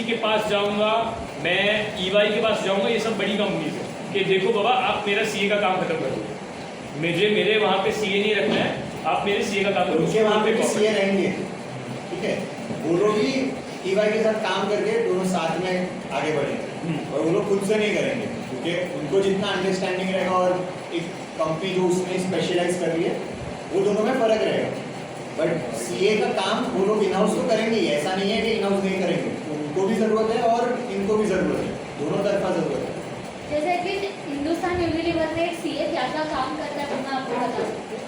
के पास जाऊंगा, मैं EY के पास जाऊंगा, ये सब बड़ी कंपनी है कि देखो बाबा आप मेरा CA का काम खत्म कर दो, मुझे मेरे वहाँ पे CA नहीं रखना है, आप मेरे CA का काम करो। उनके वहाँ पे भी CA रहेंगे, ठीक है, वो लोग भी EY के साथ काम करके दोनों साथ में आगे बढ़ेंगे और वो लोग खुद से नहीं करेंगे क्योंकि उनको जितना अंडरस्टैंडिंग रहेगा और एक कंपनी जो उसमें स्पेशलाइज कर रही है वो दोनों में फर्क रहेगा। बट CA का काम वो लोग इन हाउस तो करेंगे ही, ऐसा नहीं है कि इन हाउस नहीं करेंगे, तो उनको भी ज़रूरत है और इनको भी ज़रूरत है, दोनों तरफा ज़रूरत है। जैसे कि हिंदुस्तान यूनिलीवर में एक CA क्या क्या काम करता है वो मैं आपको बता सकती हूँ।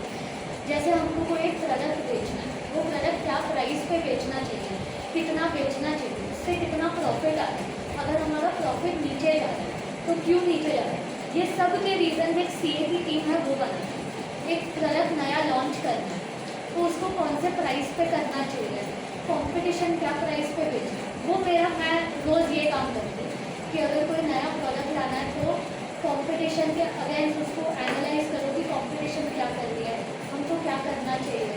जैसे हमको कोई एक प्रोडक्ट बेचना है, वो प्रोडक्ट क्या प्राइस पे बेचना चाहिए, कितना बेचना चाहिए, उससे कितना प्रॉफिट आ रहा है, अगर हमारा प्रॉफिट नीचे जा रहा है तो क्यों नीचे जा रहा है, ये सब के रीज़न एक CA की टीम है वो बनाती है। एक प्रोडक्ट नया लॉन्च करना है तो उसको कौन से प्राइस पे करना चाहिए, कंपटीशन क्या प्राइस पे बेचना है, वो मैं रोज़ ये काम करती हूँ कि अगर कोई नया प्रोडक्ट लाना है तो कंपटीशन के अगेंस्ट उसको एनालाइज करो कि कंपटीशन क्या कर रही है, हमको क्या करना चाहिए।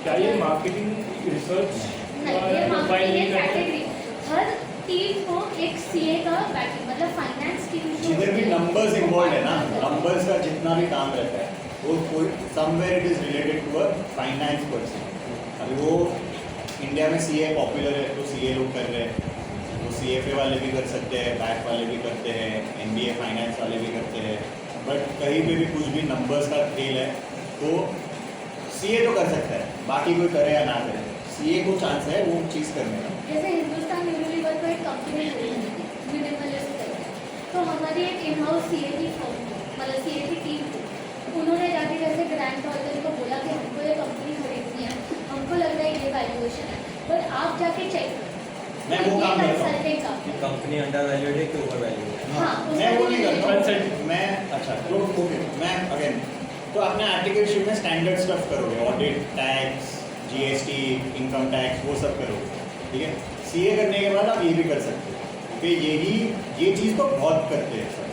क्या ये मार्केटिंग रिसर्च नहीं, ये मार्केटिंग कैटेगरी हर टीम को एक CA का बैकिंग, मतलब फाइनेंस टीम जिधर भी नंबर्स इन्वॉल्व है ना, नंबर्स का जितना भी काम रहता है वो कोई somewhere it is related to a finance person. अभी वो इंडिया में CA पॉपुलर है तो CA लोग कर रहे हैं, वो CFA वाले भी कर सकते हैं, बैक वाले भी करते हैं, MBA फाइनेंस वाले भी करते हैं, बट कहीं पे भी कुछ भी नंबर्स का खेल है तो CA तो कर सकता है, बाकी कोई करे या ना करे, CA को चांस है वो चीज़ करने का। जैसे हिंदुस्तान यूनिलीवर को एक कंपनी मिनिमलिस्ट करते हैं, तो हमारी एक इन हाउस CA की फर्म थी, मतलब CA की टीम थी, उन्होंने जाके जैसे ग्रैंड थॉर्टन को बोला कि हमको ये कंपनी खरीदनी है, हमको लग रहा है ये वैल्यूएशन है, पर आप जाके चेक करो, मैं वो काम करता हूँ। कंसल्टिंग का कंपनी अंडर वैल्यूड है कि ओवर वैल्यूड है? हाँ, मैं वो नहीं करता हूँ। Consult- मैं अच्छा तो ओके, मैं अगेन तो अपने आर्टिकलशिप में स्टैंडर्ड स्टफ करोगे, audit, tax, GST, income tax, वो सब करोगे, ठीक है। CA करने के बाद आप ये भी कर सकते हो क्योंकि ये चीज़ तो बहुत करते हैं सर,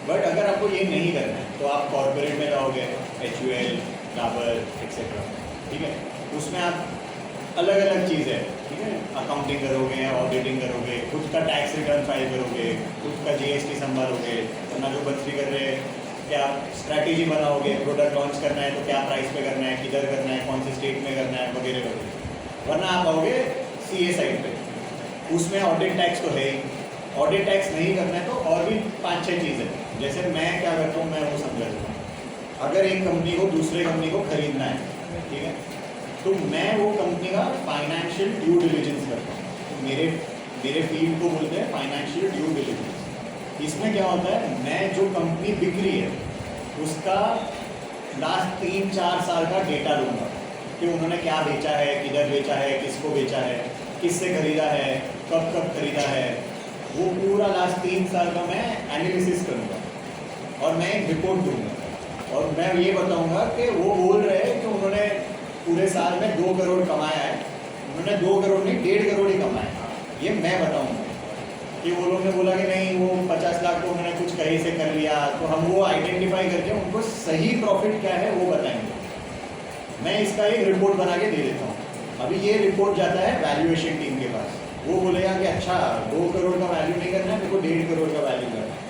बट अगर आपको ये नहीं करना है तो आप कॉर्पोरेट में जाओगे, HUL, डाबर एक्सेट्रा, ठीक है, उसमें आप अलग अलग चीज़ें, ठीक है, अकाउंटिंग करोगे, ऑडिटिंग करोगे, खुद का टैक्स रिटर्न फाइल करोगे, खुद का GST संभालोगे, वरना जो बच्ची कर रहे हैं क्या स्ट्रैटेजी बनाओगे, प्रोडक्ट लॉन्च करना है तो क्या प्राइस पे करना है, किधर करना है, कौन से स्टेट में करना है, वगैरह वगैरह, वरना आप आओगे CA साइड पे, उसमें ऑडिट टैक्स तो है ही, ऑडिट टैक्स नहीं करना है तो और भी 5-6 चीज़ें, जैसे मैं क्या करता हूँ मैं वो समझा देता हूँ। अगर एक कंपनी को दूसरे कंपनी को खरीदना है, ठीक है, तो मैं वो कंपनी का फाइनेंशियल ड्यू डिलिजेंस करता हूँ, तो मेरे फील्ड को बोलते हैं फाइनेंशियल ड्यू डिलिजेंस। इसमें क्या होता है, मैं जो कंपनी बिक रही है उसका लास्ट 3-4 साल का डेटा लूँगा कि उन्होंने क्या बेचा है, किधर बेचा है, किसको बेचा है, किससे खरीदा है, कब कब खरीदा है, वो पूरा लास्ट 3 साल का मैं एनालिसिस करूँगा और मैं एक रिपोर्ट दूँगा और मैं ये बताऊँगा कि वो बोल रहे हैं कि उन्होंने पूरे साल में 2 करोड़ कमाया है, उन्होंने 2 करोड़ नहीं 1.5 करोड़ ही कमाया, ये मैं बताऊँगा। कि वो लोग ने बोला कि नहीं वो 50 लाख तो उन्होंने कुछ कहीं से कर लिया, तो हम वो आइडेंटिफाई करके उनको सही प्रॉफिट क्या है वो बताएंगे। मैं इसका एक रिपोर्ट बना के दे देता हूँ। अभी ये रिपोर्ट जाता है वैल्यूएशन टीम के पास, वो बोलेगा कि अच्छा 2 करोड़ का वैल्यू नहीं करना है, मेरे को 1.5 करोड़ का वैल्यू करना है,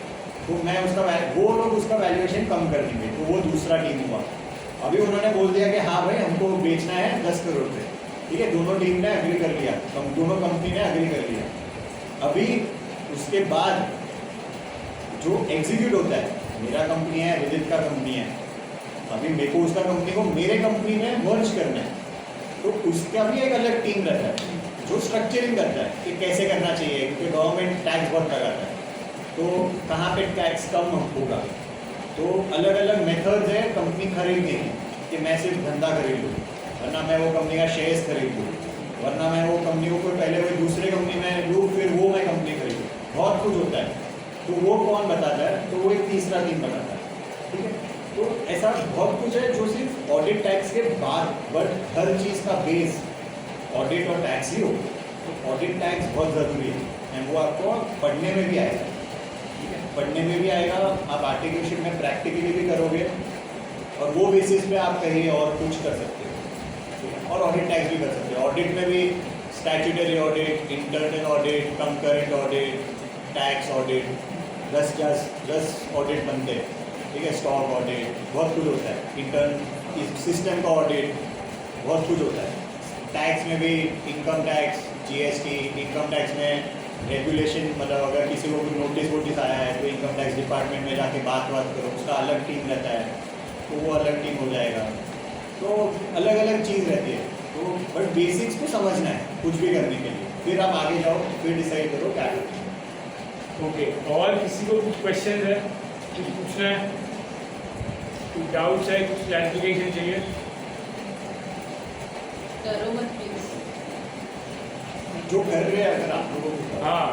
तो मैं उसका वो लोग उसका वैल्यूएशन कम कर देंगे, तो वो दूसरा टीम हुआ। अभी उन्होंने बोल दिया कि हाँ भाई हमको बेचना है 10 करोड़ पे, ठीक है, दोनों टीम ने एग्री कर लिया, दोनों कंपनी ने एग्री कर लिया। अभी उसके बाद जो एग्जीक्यूट होता है, मेरा कंपनी है, विदित का कंपनी है, अभी मेरे को उसका कंपनी को मेरे कंपनी में मर्ज करना है, तो उसका भी एक अलग टीम रहता है जो स्ट्रक्चरिंग करता है कि कैसे करना चाहिए, क्योंकि गवर्नमेंट टैक्स बहुत लगाता है, तो कहाँ पे टैक्स कम होगा, तो अलग अलग मेथड्स है कंपनी खरीदने की कि मैं सिर्फ धंधा खरीद लूँ, वरना मैं वो कंपनी का शेयर्स खरीद लूँ, वरना मैं वो कंपनी को कोई पहले कोई दूसरे कंपनी में लूँ फिर वो मैं कंपनी खरीदूँ, बहुत कुछ होता है। तो वो कौन बताता है, तो वो एक तीसरा टीम बताता है, ठीक है। तो ऐसा बहुत कुछ है जो सिर्फ ऑडिट टैक्स के बाद, बट हर चीज़ का बेस ऑडिट और टैक्स ही हो, तो ऑडिट टैक्स बहुत ज़रूरी है एंड वो आपको पढ़ने में भी आएगा, ठीक है, पढ़ने में भी आएगा, आप आर्टिकलशिप में प्रैक्टिकली भी करोगे और वो बेसिस पे आप कहीं और कुछ कर सकते हो, ठीक है, और ऑडिट टैक्स भी कर सकते हो। ऑडिट में भी statutory audit, internal audit, concurrent audit, tax audit, 10 audit बनते हैं, ठीक है, स्टॉक ऑडिट, बहुत कुछ होता है, इंटर्न सिस्टम का ऑडिट, बहुत कुछ होता है। टैक्स में भी income tax, GST, income tax में रेगुलेशन, मतलब अगर किसी को कोई नोटिस आया है तो इनकम टैक्स डिपार्टमेंट में जाके बात करो, उसका अलग टीम रहता है, तो वो अलग टीम हो जाएगा। तो अलग अलग चीज़ रहती है, तो बट बेसिक्स को समझना है कुछ भी करने के लिए, फिर आप आगे जाओ, फिर डिसाइड करो क्या करना है। ओके, और किसी को कुछ क्वेश्चन है, कुछ पूछना है, कुछ डाउट्स है, कुछ क्लैरिफिकेशन चाहिए? करो मत प्लीज। जो कर रहे हैं अगर आप लोगों को हाँ,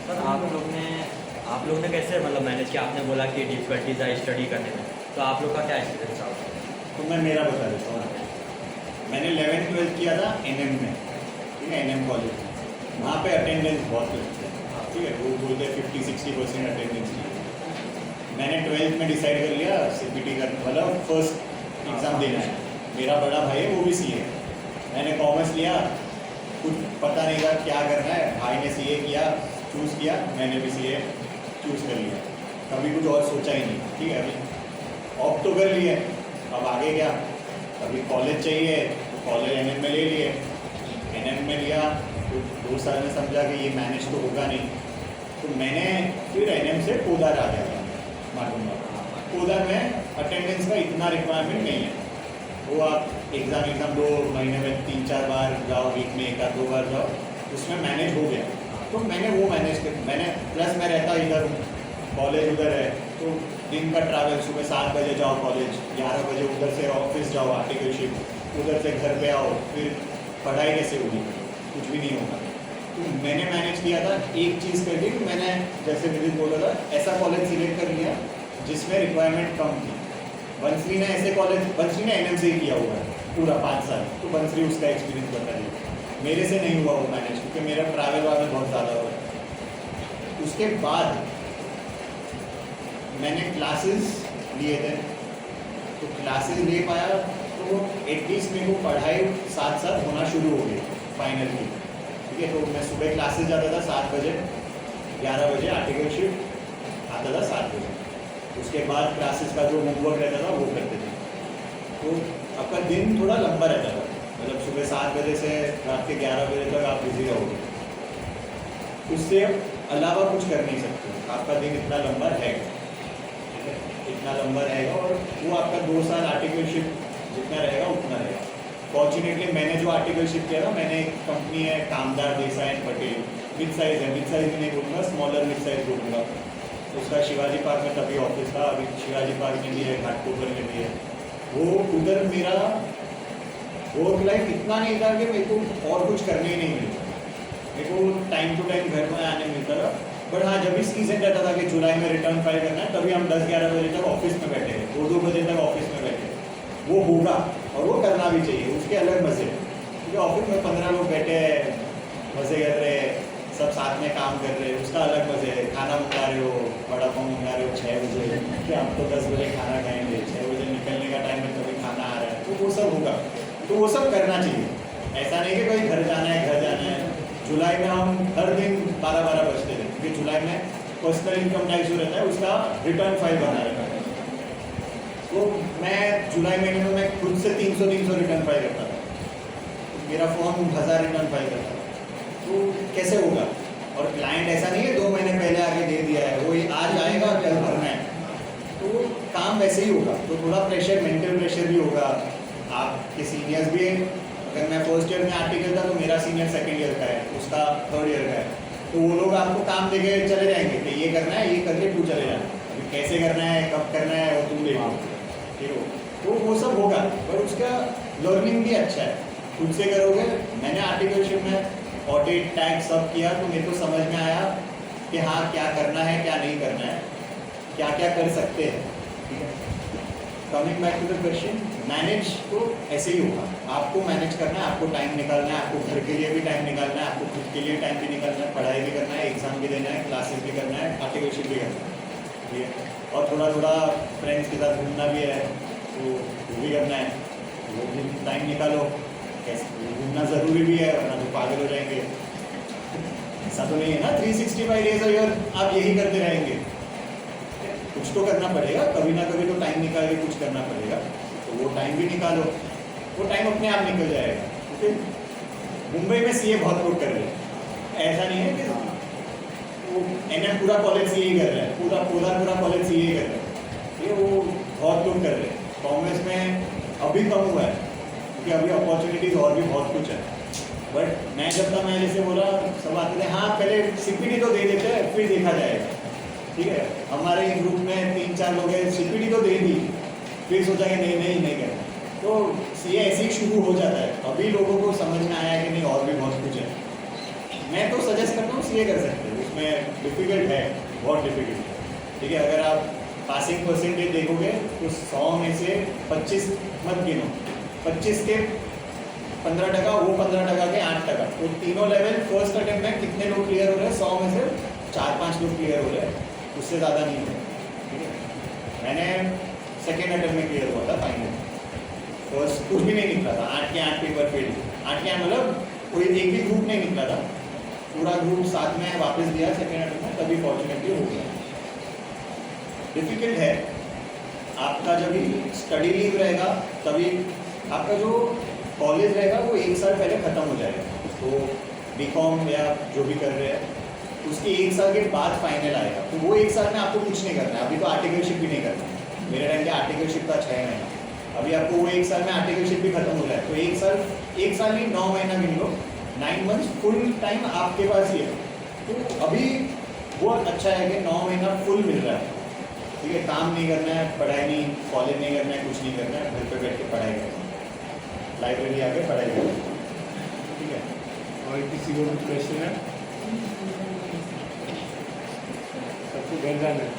सर आप लोग ने कैसे मतलब मैनेज किया? आपने बोला कि डिफिकल्टीज आई स्टडी करने में, तो आप लोग का क्या एक्सपीरियंस रहा? तो मैं मेरा बता देता हूँ। मैंने 11th-12th किया था NM में, ठीक है, NM कॉलेज में। वहाँ पे अटेंडेंस बहुत लगती है, ठीक है, वो बोलते हैं 50-60% अटेंडेंस चाहिए। मैंने 12th में डिसाइड कर लिया CPT का, मतलब फर्स्ट एग्ज़ाम देना है। मेरा बड़ा भाई है, वो भी CA है। मैंने कॉमर्स लिया, कुछ पता नहीं था क्या करना है, भाई ने CA किया, चूज़ किया, मैंने भी CA चूज़ कर लिया, कभी कुछ और सोचा ही नहीं, ठीक है। अभी ऑप्ट तो कर लिए, अब आगे क्या, अभी कॉलेज चाहिए तो कॉलेज NM में ले लिए, NM में लिया तो 2 साल में समझा कि ये मैनेज तो होगा नहीं, तो मैंने फिर NM से कोदार आ गया था, मालूम। कोदार में अटेंडेंस का इतना रिक्वायरमेंट नहीं है, वो आप एग्ज़ाम 2 महीने में 3-4 बार जाओ, वीक में 1-2 बार जाओ, उसमें मैनेज हो गया। तो मैंने वो मैनेज कर, मैंने प्लस मैं रहता इधर हूँ, कॉलेज उधर है, तो दिन का ट्रैवल, सुबह 7 बजे जाओ कॉलेज, 11 बजे उधर से ऑफिस जाओ, आर्टिकल शिफ्ट, उधर से घर पे आओ, फिर पढ़ाई कैसे होगी, कुछ भी नहीं होगा। तो मैंने मैनेज किया था, एक चीज़ कर दी, मैंने जैसे विदित बोला था, ऐसा कॉलेज सिलेक्ट कर लिया जिसमें रिक्वायरमेंट कम थी। बंसरी ने ऐसे कॉलेज, बंसरी ने NM से ही किया हुआ है पूरा 5 साल, तो बंसरी उसका एक्सपीरियंस बता दिया। मेरे से नहीं हुआ वो मैनेज, क्योंकि मेरा ट्रैवल वावल बहुत ज़्यादा हुआ है। उसके बाद मैंने क्लासेस लिए थे, तो क्लासेस ले पाया तो एटलीस्ट मेरे को पढ़ाई साथ साथ होना शुरू हो गई फाइनली, ठीक है। तो मैं सुबह क्लासेस जाता था 7 बजे, 11 बजे आर्टिकल शिफ्ट आता था 7 बजे, उसके बाद क्लासेस का जो होमवर्क रहता था वो करते थे। तो आपका दिन थोड़ा लंबा रहता था, मतलब सुबह 7 बजे से रात के 11 बजे तक आप बिजी रहोगे, उससे अलावा कुछ कर नहीं सकते, आपका दिन इतना लंबा रहेगा, ठीक है, इतना लंबा रहेगा। और वो आपका 2 साल आर्टिकल शिफ्ट जितना रहेगा उतना रहेगा। फॉर्चुनेटली मैंने जो आर्टिकल शिफ्ट किया था, मैंने एक कंपनी है Kamdar Desai and Patel, mid size है, मिड साइज़ भी नहीं बोलूँगा, स्मॉलर मिड साइज़ बोलूँगा। उसका शिवाजी पार्क में तभी ऑफिस था, अभी शिवाजी पार्क में भी है, घाटकोपर में भी है। वो उधर मेरा वर्क लाइफ इतना नहीं था कि मेरे को और कुछ करने ही नहीं मिलता, मेरे को टाइम टू टाइम घर में आने मिलता था। बट हाँ, जब भी सीजन रहता था कि जुलाई में रिटर्न फाइल करना है, तभी हम 10-11 बजे तक ऑफिस में बैठे हैं, 2-2 बजे तक ऑफिस में बैठे। वो होगा और वो करना भी चाहिए, उसके अलग मज़े हैं, क्योंकि ऑफिस में 15 लोग बैठे हैं, मज़े कर रहे हैं, सब साथ में काम कर रहे हैं, उसका अलग मज़े है। खाना मंगा रहे हो, बड़ा पाव मंगा रहे हो 6 बजे, कि हम तो 10 बजे खाना खाएंगे, 6 बजे निकलने का टाइम है तभी खाना आ रहा है, तो वो सब होगा, तो वो सब करना चाहिए। ऐसा नहीं कि कोई घर जाना है। जुलाई में हम हर दिन 12-12 बजते थे, क्योंकि जुलाई में पर्सनल इनकम टैक्स जो रहता है उसका रिटर्न फाइल बना रहता है। तो मैं जुलाई महीने में मैं खुद से 300 रिटर्न फाइल करता था, मेरा फॉर्म 1000 रिटर्न फाइल करता था, तो कैसे होगा। और क्लाइंट ऐसा नहीं है 2 महीने पहले आके दे दिया है, वो आज आएगा कल भरना है, तो काम वैसे ही होगा। तो थोड़ा प्रेशर, मेंटल प्रेशर भी होगा। आपके सीनियर्स भी, अगर मैं फर्स्ट ईयर में आर्टिकल था तो मेरा सीनियर 2nd ईयर का है, उसका 3rd ईयर का है, तो वो लोग आपको काम देके चले जाएंगे कि ये करना है, ये करके तू चले जाना, अभी कैसे करना है, कब करना है, वो तुम देखो, ठीक हो। तो वो सब होगा, पर उसका लर्निंग भी अच्छा है, खुद से करोगे। मैंने आर्टिकलशिप में ऑडिट, टैक्स सब किया, तो मेरे को समझ में आया कि हाँ क्या करना है, क्या नहीं करना है, क्या क्या कर सकते हैं, ठीक है। Coming back to the question, manage तो ऐसे ही होगा, आपको मैनेज करना है, आपको टाइम निकालना है, आपको घर के लिए भी टाइम निकालना है, आपको खुद के लिए टाइम भी निकालना है, पढ़ाई भी करना है, एग्जाम भी देना है, क्लासेस भी करना है, आर्टिकलशिप भी करना है, ठीक है। और थोड़ा थोड़ा फ्रेंड्स के साथ घूमना भी है, तो वो भी करना है, वो भी टाइम निकालो। कैसे घूमना ज़रूरी भी है, वरना तो पागल हो जाएंगे। ऐसा तो नहीं है ना 365 डेज ईयर आप यही करते रहेंगे। कुछ तो करना पड़ेगा, कभी ना कभी तो टाइम निकाल के कुछ करना पड़ेगा, तो वो टाइम भी निकालो, वो टाइम अपने आप निकल जाएगा। ओके, मुंबई में सीए बहुत लोग कर रहे हैं, ऐसा नहीं है कि वो एनएम पूरा कॉलेज सीए कर रहा है, पूरा कॉलेज सीए कर रहा है, ये वो बहुत लोग कर रहे हैं। कांग्रेस में अभी कम हुआ है क्योंकि अभी अपॉर्चुनिटीज़ और भी बहुत कुछ है। बट मैं जब तक मैं जैसे बोला, सब आते थे हाँ पहले सीपीटी तो दे देते हैं फिर देखा जाएगा, ठीक है। हमारे ग्रुप में 3-4 लोग हैं, सीपीटी तो दे दी, फिर सोचा कि नहीं करना, तो सीए ऐसे ही शुरू हो जाता है। अभी लोगों को समझ में आया कि नहीं और भी बहुत कुछ है। मैं तो सजेस्ट करता हूँ सीए कर सकते हैं, उसमें डिफ़िकल्ट है, बहुत डिफ़िकल्ट है, ठीक है। अगर आप पासिंग परसेंटेज देखोगे तो 100 में से 25 मत गिनो, 25 के 15%, वो 15% के 8%, तो तीनों लेवल फर्स्ट अटेम्प्ट में कितने लोग क्लियर हो रहे हैं? 100 में से 4-5 लोग क्लियर हो रहे हैं, उससे ज़्यादा नहीं हो रहा, ठीक है। मैंने सेकेंड अटेम्प्ट में क्लियर हुआ था फाइनल, फर्स्ट कुछ भी नहीं निकला था, 8 के 8 पेपर फेल, 8 के 8 मतलब कोई एक भी ग्रुप नहीं निकला था, पूरा ग्रुप साथ में वापस दिया सेकेंड अटेम्प्ट में, तभी फॉर्चुनेटली हो गया। डिफिकल्ट है, आपका जब स्टडी लीव रहेगा तभी आपका जो कॉलेज रहेगा वो 1 साल पहले ख़त्म हो जाएगा। तो बीकॉम या जो भी कर रहे हैं उसके 1 साल के बाद फाइनल आएगा, तो वो 1 साल में आपको कुछ नहीं करना है। अभी तो आर्टिकलशिप भी नहीं करना है, मेरे टाइम के आर्टिकलशिप का 6 महीना, अभी आपको वो 1 साल में आर्टिकलशिप भी खत्म हो जाए, तो 1 साल नहीं 9 महीना गिन लो, 9 मंथ्स फुल टाइम आपके पास ही है। तो अभी वो अच्छा है कि 9 महीना फुल मिल रहा है, ठीक है। काम नहीं करना है, पढ़ाई नहीं, कॉलेज नहीं करना है, कुछ नहीं करना है, घर पे बैठ के पढ़ाई करना है, लाइब्रेरी आके पढ़ाई करना है, ठीक है। और किसी को कुछ क्वेश्चन है? सबको घर जाना है।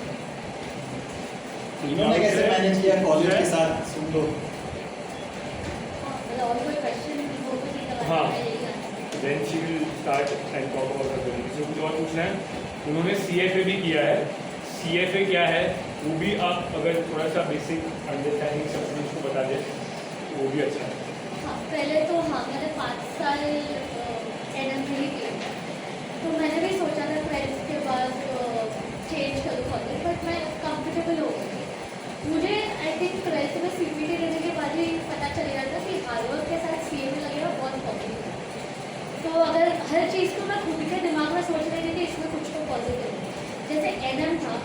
इन्होंने कैसे मैनेज किया कॉलेज के साथ, सुन लो। और कोई क्वेश्चन वो भी नहीं करवा हाँ। मैं यही answer. Then she will start and talk about the business. जो कुछ और पूछना है, उन्होंने सीएफए भी किया है। सीएफए क्या है वो भी आप अगर थोड़ा सा बेसिक अंडरस्टैंडिंग सब कुछ को बता दें तो वो भी अच्छा है। हाँ, पहले तो हाँ मैंने 5 साल एनएम ही किया, तो मैंने भी सोचा था 12th के बाद चेंज करूँ कॉलेज, बट मैं कंफर्टेबल हो गई। मुझे आई थिंक 12th में सीपीटी देने के बाद ही पता चल गया था कि हार्डवर्क के साथ सीए में लगेगा बहुत पॉजिटिव है। तो अगर हर चीज़ को मैं खुद के दिमाग में सोच रही थी कि इसमें कुछ तो पॉजिटिव है, जैसे एनएम था,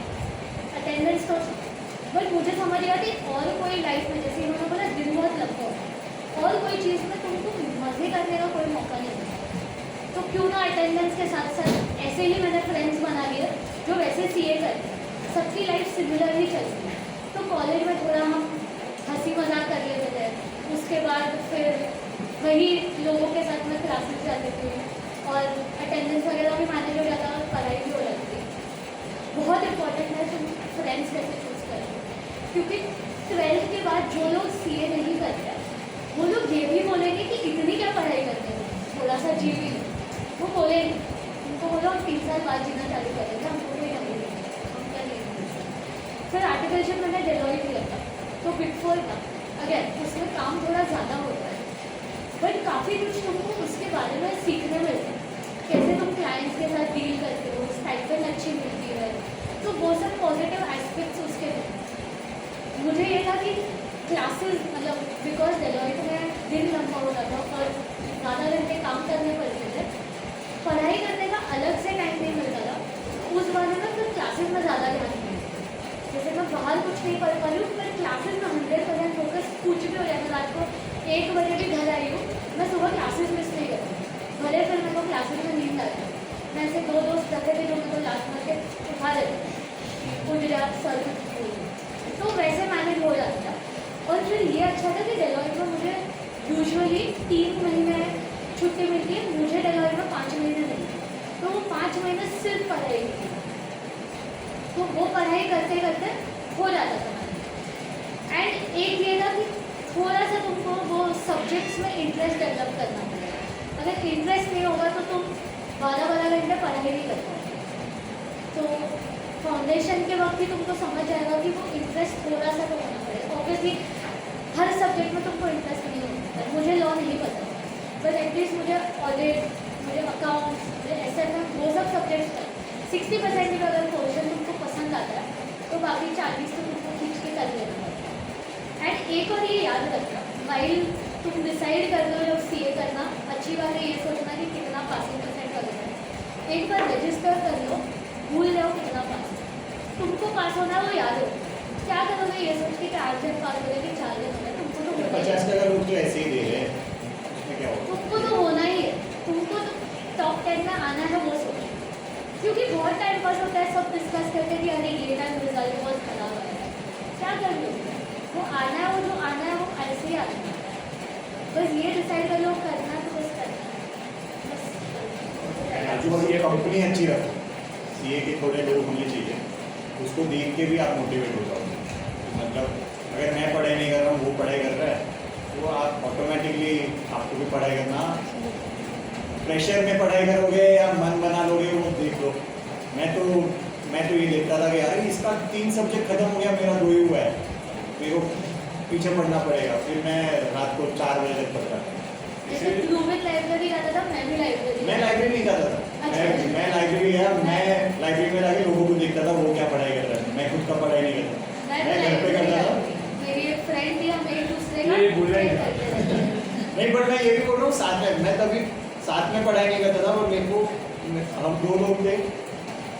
अटेंडेंस तो, बट मुझे समझ गया कि और कोई लाइफ में, जैसे इन्होंने बोला दिन बहुत लंबा हो, और कोई चीज़ में तुमको मज़े करने का कोई मौका नहीं मिलता, तो क्यों ना अटेंडेंस के साथ साथ ऐसे ही मैंने फ्रेंड्स बना लिए जो वैसे सीए करते हैं, सबकी लाइफ सिमिलर ही चलती है। तो कॉलेज में थोड़ा हम हंसी मजाक कर लेते थे, उसके बाद फिर वही लोगों के साथ में क्लासेस जाती थी और अटेंडेंस वगैरह भी मैनेज हो जाता और पढ़ाई भी हो जाती। बहुत इम्पोर्टेंट है तुम फ्रेंड्स कैसे चूज़ करें, क्योंकि 12th के बाद जो लोग सीए नहीं करते वो लोग ये भी बोलेंगे कि इतनी क्या पढ़ाई करते हो, थोड़ा सा जी भी लो। वो बोलेंगे, उनको बोलो हम 3 साल बाद जीना चालू करेंगे, हमको कोई नहीं मिलेगा, हम क्या नहीं। फिर आर्टिकलशिप मैंने डेलॉइट लिया था, तो बिग 4 था, अगेन उसमें काम थोड़ा ज़्यादा होता है, बट काफ़ी कुछ तुमको उसके बारे में सीखने मिलता है, कैसे तुम क्लाइंट्स के साथ डील करते हो, स्टाइपेंड अच्छी मिलती है, तो वो सब पॉजिटिव एस्पेक्ट्स उसके थे। मुझे ये था कि क्लासेस मतलब बिकॉज डेलॉइट में दिन लंबा होता था और ज़्यादा घंटे काम करने पड़ते थे, पढ़ाई करने का अलग से टाइम नहीं मिलता था, उस बारे में फिर क्लासेस में ज़्यादा ध्यान नहीं देती। जैसे मैं बाहर कुछ नहीं पढ़ पा रही हूँ, पर क्लासेस में 100% फोकस कुछ भी हो जाए, मैं रात को 1 बजे भी घर आई हूँ, मैं सुबह क्लासेस मिस नहीं करती, भले फिर मेरे को क्लासेस में नींद आती है। मैं ऐसे 2 दोस्त रखे थे जो मेरे को लास्ट मार के उठा देते कुछ रात सर, तो वैसे मैनेज हो जाता था। और फिर ये अच्छा था कि डेलॉइट में मुझे यूजुअली 3 महीने छुट्टी मिलती है, मुझे डेलॉइट में 5 महीने मिलती है, तो वो 5 महीने सिर्फ पढ़ाई की, तो वो पढ़ाई करते करते हो जाता था मैंने। एंड एक ये था कि थोड़ा सा तुमको वो सब्जेक्ट्स में इंटरेस्ट डेवलप करना पड़ेगा, अगर इंटरेस्ट नहीं होगा तो तुम 12-12 घंटे पढ़ाई नहीं कर पाओगे। तो फाउंडेशन के वक्त ही तुमको समझ आएगा कि वो इंटरेस्ट थोड़ा सा तो होना पड़ेगा। ऑब्वियसली हर सब्जेक्ट में तुमको इंटरेस्ट नहीं होता है। मुझे लॉ नहीं पसंद, बट एटलीस्ट मुझे ऑडिट, मुझे अकाउंट्स, मुझे एसएफएम, वो सब सब्जेक्ट्स 60% भी अगर पोर्शन तुमको पसंद आता है तो बाकी 40 तो तुमको खींच के कर लेना पड़ता है। एंड एक और ये याद रखना, वाइल तुम डिसाइड कर लो जब सीए करना, अच्छी बात है ये सोचना कि कितना पासिंग परसेंट वगैरह है। एक बार रजिस्टर कर लो, भूल जाओ कितना पास है। तुमको पास होना वो याद हो, क्या करोगे ये सोच के कि 8 दिन पास हो गए कि 4 दिन हो गए, तुमको तो होना ही 50 है। का लोग तो ऐसे ही दे रहे हैं, उसमें क्या होगा? तुमको तो होना ही है, तुमको तो टॉप 10 में आना है वो सोचो। क्योंकि बहुत टाइम पास होता है, सब डिस्कस करते हैं कि अरे ये टाइम रिजल्ट बहुत खराब आया है, क्या कर लोगे? वो आना है, वो जो आना है वो ऐसे ही आना है। बस ये डिसाइड कर लो करना है तो बस करना है, बस। आजू बाजू कंपनी अच्छी रखो, सीए के थोड़े लोग होने चाहिए, उसको देख के भी आप मोटिवेट हो जाओगे। मतलब अगर मैं पढ़ाई नहीं कर रहा हूँ, वो पढ़ाई कर रहा है, तो आप ऑटोमेटिकली आपको भी पढ़ाई करना, प्रेशर में पढ़ाई करोगे या मन बना लोगे वो देख लो। मैं तो ये देखता था कि यार इसका 3 सब्जेक्ट खत्म हो गया, मेरा 2 ही हुआ है, मेरे को पीछे पढ़ना पड़ेगा, फिर मैं रात को 4 बजे तक पढ़ता था। जैसे तू भी लाइब्रेरी जाता था, मैं भी लाइब्रेरी। मैं लाइब्रेरी नहीं जाता था, अच्छा। मैं लाइब्रेरी गया, मैं लाइब्रेरी में जाके लोगों को देखता था वो क्या पढ़ाई कर रहा है, मैं खुद का पढ़ाई नहीं करता, मैं मैं घर पे करता था। मेरी एक फ्रेंड थी, हम एक दूसरे का ये बुरा ही करते रहते थे। नहीं, बट मैं ये भी बोल रहा हूँ साथ में, मैं तभी साथ में पढ़ाई नहीं करता था, और मेरे को हम 2 लोग थे,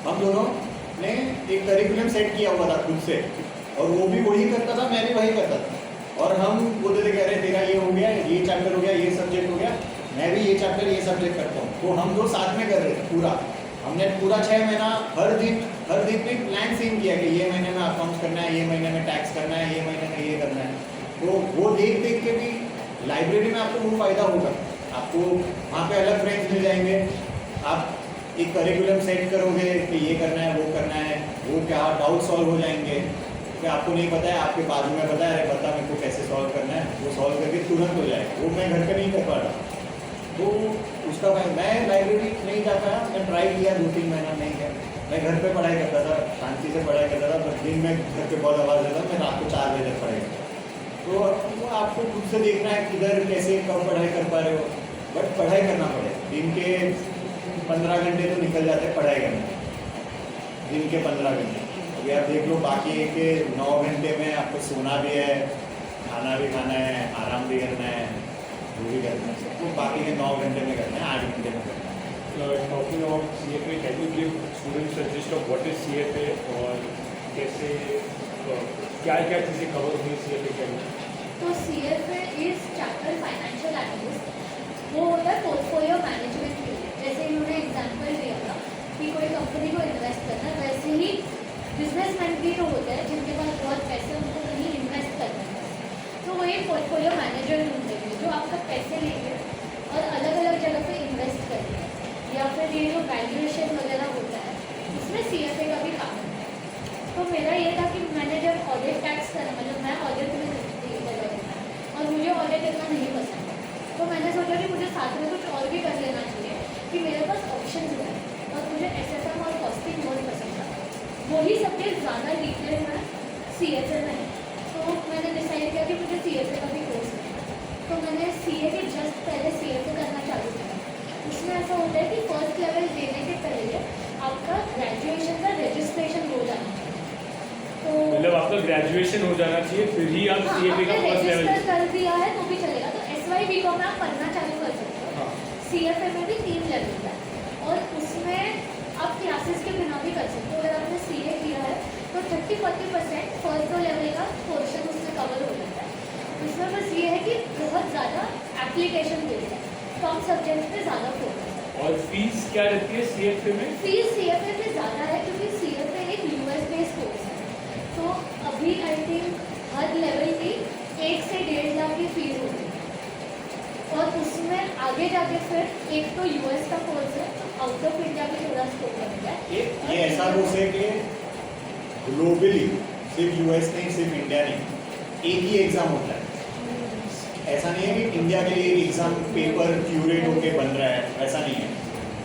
हम दोनों ने एक करिकुलम सेट किया हुआ था खुद से, और वो भी वही करता था, मैं भी वही करता था, और हम बोलते थे कह रहे तेरा ये हो गया, ये चैप्टर हो गया, ये सब्जेक्ट हो गया, मैं भी ये चैप्टर ये सब्जेक्ट करता हूँ, तो हम 2 साथ में कर रहे थे पूरा। हमने पूरा 6 महीना हर दिन में प्लान सेम किया कि ये महीने में अकाउंट्स करना है, ये महीने में टैक्स करना है, ये महीने में ये करना है। तो वो देख देख के भी लाइब्रेरी में आपको वो फ़ायदा होगा, आपको वहाँ पे अलग फ्रेंड्स मिल जाएंगे, आप एक करिकुलम सेट करोगे कि ये करना है, वो करना है, वो क्या डाउट सॉल्व हो जाएंगे, कि आपको नहीं पता है, आपके बाजू में पता है, अरे बता मेरे को कैसे सॉल्व करना है, वो सॉल्व करके तुरंत हो जाएगा, वो मैं घर पे नहीं कर पा रहा। तो उसका मैं लाइब्रेरी नहीं जा पाया, मैं ट्राई किया 2-3 महीना, नहीं गया, मैं घर पे पढ़ाई करता था, शांति से पढ़ाई करता था, बट दिन में घर पे बहुत आवाज़ रहता, मैं रात को 4 बजे तक पढ़ाई करता। तो वो आपको खुद से देखना है किधर कैसे कब पढ़ाई कर पा रहे हो, बट पढ़ाई करना पड़ेगा। दिन के 15 घंटे तो निकल जाते हैं पढ़ाई करने में, दिन के 15 घंटे। अभी आप देख लो बाकी के 9 घंटे में आपको सोना भी है, खाना भी खाना है, आराम भी करना है, वो भी करना है, तो बाकी के 9 घंटे में करना है, 8 घंटे में करना है। Talking about CFA, can you give students suggest of what is CFA और कैसे क्या क्या चीज़ें कवर हुई CFA के अंदर? तो CFA is chapter financial analyst, वो होता है पोर्टफोलियो मैनेजमेंट के लिए। जैसे इन्होंने एग्जांपल दिया था कि कोई कंपनी को इन्वेस्ट करना है, वैसे ही बिजनेसमैन भी तो होते हैं जिनके पास बहुत पैसे, उनको कहीं इन्वेस्ट करना है, तो वो एक पोर्टफोलियो मैनेजर ढूंढेंगे जो आपका पैसे लेंगे और अलग अलग जगह पे इन्वेस्ट करेंगे, या फिर ये जो वैल्यूएशन वगैरह होता है उसमें CFA का भी काम है। तो मेरा ये था कि मैंने जब ऑडिट टैक्स करा, मतलब मैं ऑडिट में थी और मुझे ऑडिट इतना नहीं पसंद है, तो मैंने सोचा कि मुझे साथ में कुछ और भी कर लेना चाहिए कि मेरे पास ऑप्शन है, और मुझे SFM और कॉस्टिंग बहुत पसंद था, वही सब्जेक्ट ज़्यादा डिटेल में CFA में है। तो मैंने डिसाइड किया कि मुझे CFA का भी कोर्स करना है, तो मैंने CA के जस्ट पहले CFA करना चालू किया। उसमें ऐसा होता है कि फर्स्ट लेवल देने के पहले आपका ग्रेजुएशन का रजिस्ट्रेशन हो जाना चाहिए। तो मतलब आपका ग्रेजुएशन हो जाना चाहिए, फिर ही आप हाँ, CFA का आपने फर्स्ट लेवल। रजिस्टर कर दिया है तो भी चलेगा, तो SY BCom में आप पढ़ना चालू कर सकते हो। हाँ। CFA में भी 3 लेवल है, और उसमें आप क्लासेस के बिना भी कर सकते हो। अगर आपने CA किया है तो 30-40% फर्स्ट लेवल का पोर्शन उसमें कवर हो जाता है। उसमें बस ये है कि बहुत ज़्यादा एप्लीकेशन बेस्ड है, कम सब्जेक्ट पे ज़्यादा फोकस है। और फीस क्या रहती है CFA में? फीस CFA में ज़्यादा है क्योंकि CFA एक US बेस्ड कोर्स है, तो अभी आई थिंक हर लेवल की 1 से 1.5 लाख की फीस होगी, और उसमें आगे जाके फिर एक तो US का कोर्स है, आउट ऑफ इंडिया भी थोड़ा स्कोप बनता है। ये ऐसा कोर्स है कि ग्लोबली सिर्फ US नहीं, सिर्फ इंडिया नहीं, एक ही एग्ज़ाम होता है। ऐसा नहीं है कि इंडिया के लिए एग्ज़ाम पेपर क्यूरेट होके बन रहा है, ऐसा नहीं है,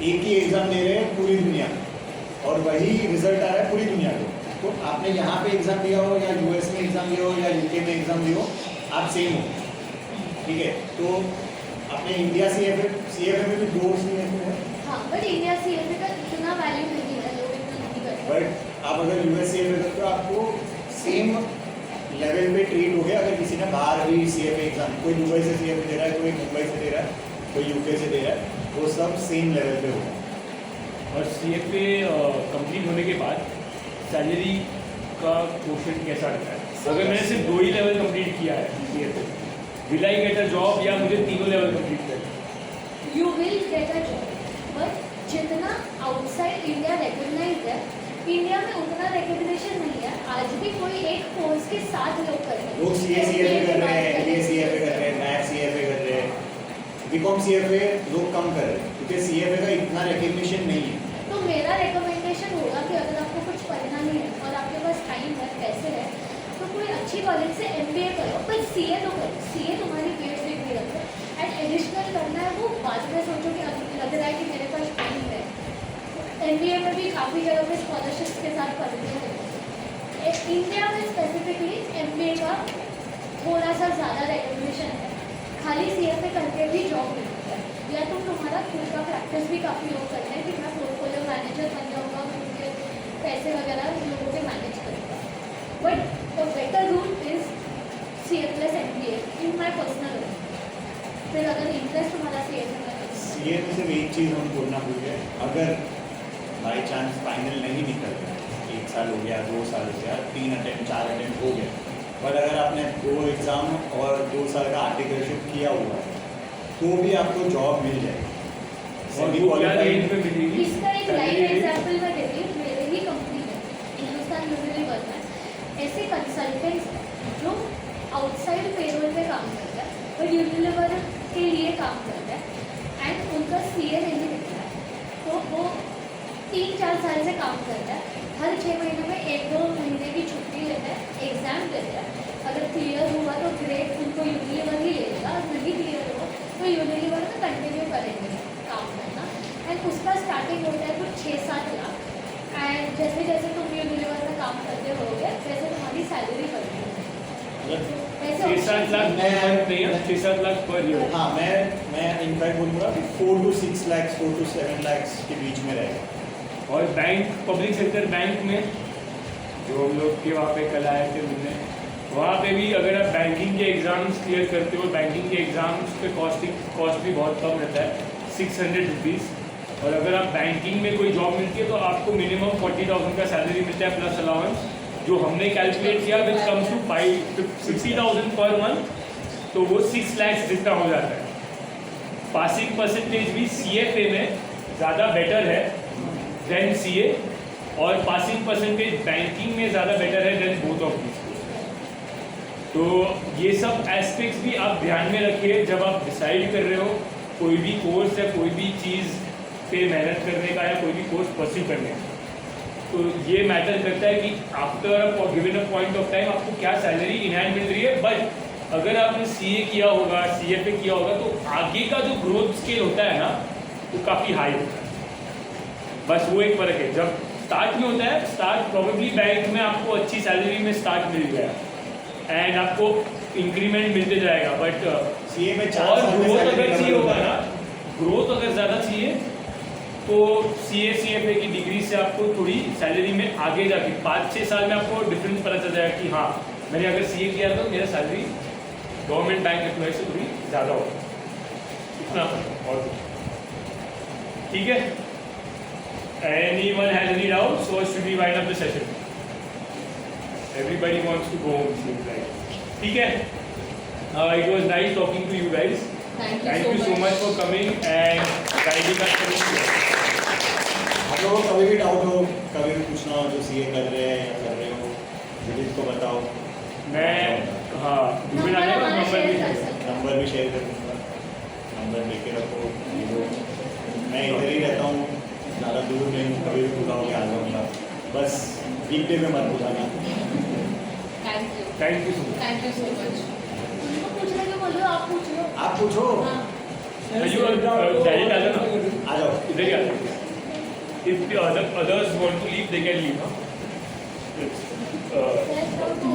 एक ही एग्ज़ाम दे रहे हैं पूरी दुनिया, और वही रिजल्ट आ रहा है पूरी दुनिया को। तो आपने यहाँ पे एग्ज़ाम दिया हो, या US में एग्ज़ाम दिया हो, या UK में एग्ज़ाम दिया हो, आप सेम हो, ठीक है। तो अपने इंडिया CFA में भी 2 CFA है, हाँ, बट इंडिया CFA का इतना वैल्यू नहीं है, लोग इतना नहीं करते। बट आप अगर US CFA करते हो आपको सेम लेवल पे ट्रीट हो गया। अगर किसी ने बाहर भी CFA एग्जाम, कोई दुबई से CFA दे रहा है, कोई मुंबई से दे रहा है, कोई UK से दे रहा है, वो सब सेम लेवल पे होगा। और CFA कंप्लीट होने के बाद सैलरी का क्वेश्चन कैसा रहता है? अगर मैंने सिर्फ 2 ही लेवल कंप्लीट किया है CFA, will I get a job या मुझे तीनों लेवल कंप्लीट करना है? You will get a job, but जितना आउटसाइड इंडिया रिकॉग्नाइज्ड है, इंडिया में उतना रिकॉग्निशन नहीं है। आज भी कोई एक कोर्स के 7 लोग कर रहे हैं। लोग CFA कर रहे हैं, MBA CFA कर रहे हैं, मैथ CFA कर रहे हैं, BCom CFA लोग कम कर रहे हैं क्योंकि CFA का इतना रिकॉग्निशन नहीं है। तो मेरा रिकमेंडेशन होगा कि अगर आपको कुछ पढ़ना नहीं है और आपके पास टाइम है, पैसे है, तो कोई अच्छी कॉलेज से MBA करो, पर CA तो करो। CA तुम्हारी पेड डिग्री रखो, एंड एडिशनल करना है वो बाद में सोचो कि अब लग रहा है कि मेरे पास टाइम है। MBA में भी काफ़ी जगह पे स्कॉलरशिप्स के साथ पढ़ते हैं। इंडिया में स्पेसिफिकली MBA का थोड़ा सा ज़्यादा रिकग्निशन है। खाली CFA करके भी जॉब मिलती है, या तो तुम्हारा खुद का प्रैक्टिस भी काफ़ी लोग करते हैं कि मैं पोर्टफोलियो मैनेजर बन जाऊँगा, उनके पैसे वगैरह लोगों के मैनेज करूँगा। But the better route is CA plus MBA in my personal opinion. फिर अगर इंटरेस्ट तुम्हारा CFA में है, CA में सिर्फ एक चीज़ हम बोलना भूल गए, अगर बाई चांस फाइनल नहीं निकलता, 1 साल हो गया, 2 साल हो गया, 3 अटेम्प्ट 4 अटेम्प्ट हो गया, पर अगर आपने 2 एग्ज़ाम और 2 साल का आर्टिकलशिप किया हुआ है तो भी आपको जॉब मिल जाएगी। और वो क्या रेंज में मिलेगी? इसका एक Salary लाइव range? एग्जाम्पल मैं देती हूँ। मेरे ही कंपनी में हिंदुस्तान यूनिलीवर में ऐसे कंसल्टेंट्स जो आउटसाइड पेरोल पे काम करते हैं और यूनिलीवर के लिए काम करते हैं, एंड उनका CA नहीं दिखता है, तो वो 3-4 साल से काम करता है। हर 6 महीने में 1-2 महीने की छुट्टी लेते हैं, एग्ज़ाम देते हैं। अगर क्लियर हुआ तो ग्रेट, उनको यूनिलीवर ही लेगा, नहीं क्लियर हुआ तो यूनिलीवर में कंटिन्यू करेंगे काम करना। एंड उसका स्टार्टिंग होता है कुछ 6-7 लाख, एंड जैसे जैसे तुम यूनिलीवर में काम करते रहोगे वैसे तुम्हारी सैलरी बढ़ती है। वैसे 6-7 लाख पर मंथ नहीं है, 6-7 लाख पर ईयर। हाँ, मैं इनफैक्ट बोलूँगा कि 4 to 6 lakhs, 4 to 7 lakhs के बीच में रहेगा। और बैंक, पब्लिक सेक्टर बैंक में जो हम लोग के वहाँ पे कल आए थे मिलने, वहाँ पे भी अगर आप बैंकिंग के एग्ज़ाम्स क्लियर करते हो, बैंकिंग के एग्ज़ाम्स पे कॉस्ट भी बहुत कम रहता है, 600 रुपीज़। और अगर आप बैंकिंग में कोई जॉब मिलती है तो आपको मिनिमम 40,000 का सैलरी मिलता है प्लस अलाउंस, जो हमने कैलकुलेट किया which comes to 60,000 per month, तो वो 6 lakhs जितना हो जाता है। पासिंग परसेंटेज भी CFA में ज़्यादा बेटर है देन CA, और पासिंग परसेंटेज बैंकिंग में ज़्यादा बेटर है देन बोथ ऑफ दीज। तो ये सब एस्पेक्ट्स भी आप ध्यान में रखिए जब आप डिसाइड कर रहे हो कोई भी कोर्स या कोई भी चीज़ पे मेहनत करने का या कोई भी कोर्स परस्यू करने का। तो ये मैटर करता है कि after given a point of time आपको क्या सैलरी इन हैंड मिल रही है। बट अगर आपने CA किया होगा, CFA किया होगा, तो आगे का जो ग्रोथ स्केल होता है ना वो काफ़ी हाई होता है। बस वो एक फ़र्क है, जब स्टार्ट में होता है, स्टार्ट प्रोबेबली बैंक में आपको अच्छी सैलरी में स्टार्ट मिल गया एंड आपको इंक्रीमेंट मिलते जाएगा। बट CA में 4 और साल में ग्रोथ salary अगर double चाहिए होगा होगा। ना, ग्रोथ अगर ज़्यादा चाहिए तो CA CFA की डिग्री से आपको थोड़ी सैलरी में आगे जाके 5-6 साल में आपको डिफरेंस पता चल जाएगा कि हाँ, मैंने अगर CA किया तो मेरा सैलरी गवर्नमेंट बैंक एम्प्लॉय से थोड़ी ज़्यादा होगा, इतना फर्क। और ठीक है, anyone has any doubts, so should we wind up the session? Everybody wants to go home, seems like. ठीक है, it was nice talking to you guys. Thank you so much for coming and guiding us through this. आप लोगों को कभी भी doubt हो, कभी भी पूछना हो, जो CA कर रहे हैं या कर रहे हो, विदित को बताओ। मैं हाँ नंबर हमारा शेयर कर सकते हैं। नंबर भी शेयर कर दूँगा, नंबर लेके रखो। मैं इधर ही रहता हूँ, ज़्यादा दूर नहीं हूँ, कभी भी बुलाओगे आ जाऊँगा। बस वीकडे में मत बुलाना। Thank you so much. Thank you so much. उनको पूछने के बोलो, आप पूछ लो। आप पूछो, हाँ। डायरेक्ट आ जाना, आ जाओ। इधर ही आ जाओ। If the others want to leave, they can leave. Let's go to